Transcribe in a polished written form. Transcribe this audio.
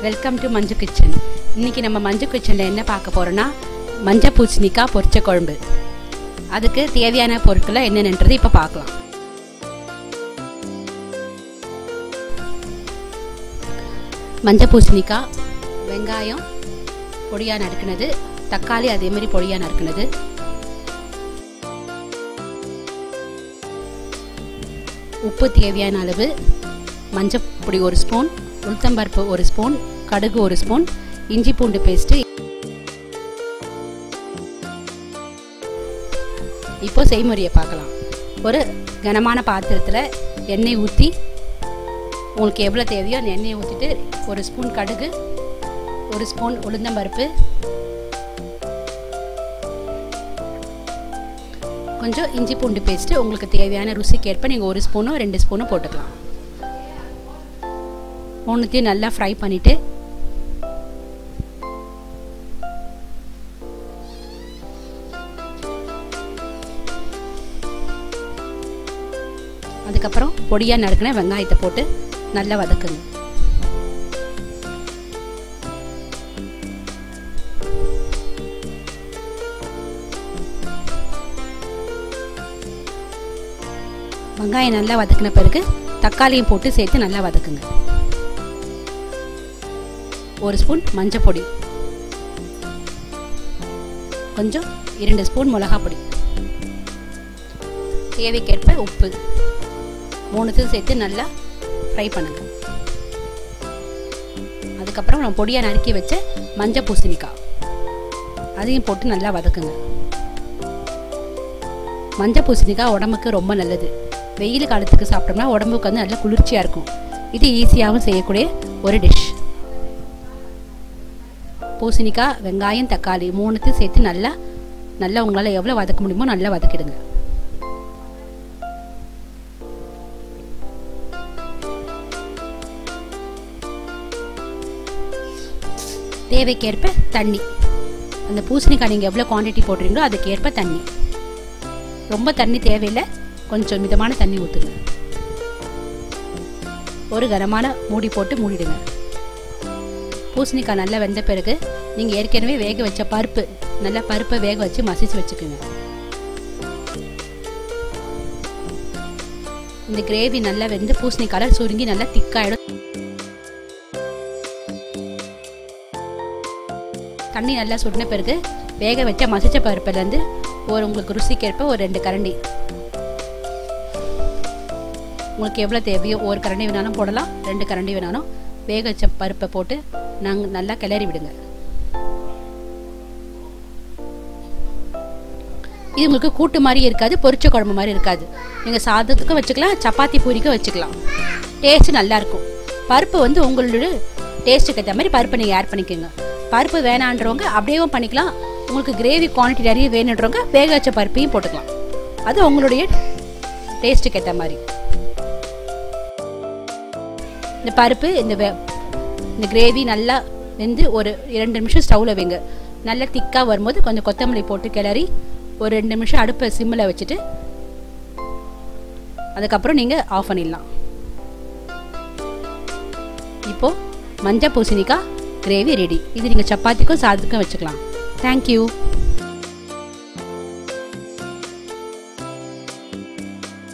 Welcome to Manju kitchen. இன்றைக்கி நம்ம மஞ்சு கிச்சனில் என்ன பார்க்க போகிறோன்னா மஞ்சள் பூசணிக்காய் பொரிச்ச குழம்பு. அதுக்கு தேவையான பொருட்களை என்னென்னன்றது இப்போ பார்க்கலாம். மஞ்சள் பூசணிக்காய், வெங்காயம் பொடியாக நறுக்குனது, தக்காளி அதேமாதிரி பொடியாக நறுக்குனது, உப்பு தேவையான அளவு, மஞ்சள் பொடி 1 ஸ்பூன், உளுத்தம்பருப்பு 1 ஸ்பூன், கடுகு 1 ஸ்பூன், இஞ்சி பூண்டு பேஸ்ட்டு. இப்போ செய்முறையை பார்க்கலாம். ஒரு கனமான பாத்திரத்தில் எண்ணெய் ஊற்றி, உங்களுக்கு எவ்வளோ தேவையோ அந்த எண்ணெயை ஊற்றிட்டு 1 ஸ்பூன் கடுகு, 1 ஸ்பூன் உளுந்தம்பருப்பு, கொஞ்சம் இஞ்சி பூண்டு பேஸ்ட்டு உங்களுக்கு தேவையான ருசிக்கேற்ப நீங்கள் 1 ஸ்பூனோ 2 ஸ்பூனோ போட்டுக்கலாம். மூணுத்தையும் நல்லா ஃப்ரை பண்ணிவிட்டு அதுக்கப்புறம் பொடியாக நறுக்கின வெங்காயத்தை போட்டு நல்லா வதக்குங்க. வெங்காயம் நல்லா வதக்கின பிறகு தக்காளியும் போட்டு சேர்த்து நல்லா வதக்குங்க. 1 ஸ்பூன் மஞ்சள் பொடி, கொஞ்சம் 2 ஸ்பூன் மிளகாய் பொடி, தேவைக்கேற்ப உப்பு, மூணுத்தையும் சேர்த்து நல்லா ஃப்ரை பண்ணுங்க. அதுக்கப்புறம் நம்ம பொடியாக நறுக்கி வச்ச மஞ்சள் பூசணிக்காய் அதையும் போட்டு நல்லா வதக்குங்க. மஞ்சள் பூசணிக்காய் உடம்புக்கு ரொம்ப நல்லது. வெயில் காலத்துக்கு சாப்பிட்டோம்னா உடம்புக்கு வந்து நல்லா குளிர்ச்சியாக இருக்கும். இது ஈஸியாகவும் செய்யக்கூடிய ஒரு டிஷ். பூசணிக்காய், வெங்காயம், தக்காளி மூணுத்தையும் சேர்த்து நல்லா உங்களால் எவ்வளோ வதக்க முடியுமோ நல்லா வதக்கிடுங்க. தேவைக்கேற்ப தண்ணி, அந்த பூசணிக்காய் நீங்கள் எவ்வளோ குவான்டிட்டி போடுறீங்களோ அதுக்கேற்ப தண்ணி. ரொம்ப தண்ணி தேவையில்லை, கொஞ்சம் மிதமான தண்ணி ஊற்றுங்க. ஒரு கனமான மூடி போட்டு மூடிடுங்க. பூசணிக்காய் நல்லா வெந்த பிறகு நீங்கள் ஏற்கனவே வேக வச்ச பருப்பை வேக வச்சு மசிச்சு வச்சுக்கோங்க. இந்த கிரேவி நல்லா வெந்து பூசணிக்காய் சுருங்கி நல்லா திக்காயிடும். தண்ணி நல்லா சுடின பிறகு வேக வச்ச மசிச்ச பருப்புலேருந்து உங்களுக்கு ருசிக்கேற்ப ஒரு 2 கரண்டி, உங்களுக்கு எவ்வளோ தேவையோ 1 கரண்டி வேணாலும் போடலாம், 2 கரண்டி வேணாலும் வேக வச்ச பருப்பை போட்டு நாங்கள் நல்லா கிளறி விடுங்க. இது உங்களுக்கு கூட்டு மாதிரி இருக்காது, பொரிச்ச குழம்பு மாதிரி இருக்காது. நீங்கள் சாதத்துக்கும் வச்சுக்கலாம், சப்பாத்தி பூரிக்கும் வச்சுக்கலாம். டேஸ்ட்டு நல்லாயிருக்கும். பருப்பு வந்து உங்களோட டேஸ்ட்டுக்கு ஏற்ற மாதிரி பருப்பை நீங்கள் ஆட் பண்ணிக்கோங்க. பருப்பு வேணான்றவங்க அப்படியேவும் பண்ணிக்கலாம். உங்களுக்கு கிரேவி குவான்டிட்டி நிறைய வேணுன்றவங்க வேக வச்ச பருப்பையும் போட்டுக்கலாம். அது உங்களுடைய டேஸ்ட்டுக்கு ஏற்ற மாதிரி. இந்த பருப்பு இந்த கிரேவி நல்லா வெந்து ஒரு 2 நிமிஷம் ஸ்டவ்வில் வைங்க. நல்லா திக்காக வரும்போது கொஞ்சம் கொத்தமல்லி போட்டு கிளறி ஒரு 2 நிமிஷம் அடுப்பை சிம்மில் வச்சுட்டு அதுக்கப்புறம் நீங்கள் ஆஃப் பண்ணிடலாம். இப்போது மஞ்சள் பூசணிக்காய் கிரேவி ரெடி. இது நீங்கள் சப்பாத்திக்கும் சாதத்துக்கும் வச்சுக்கலாம். தேங்க்யூ.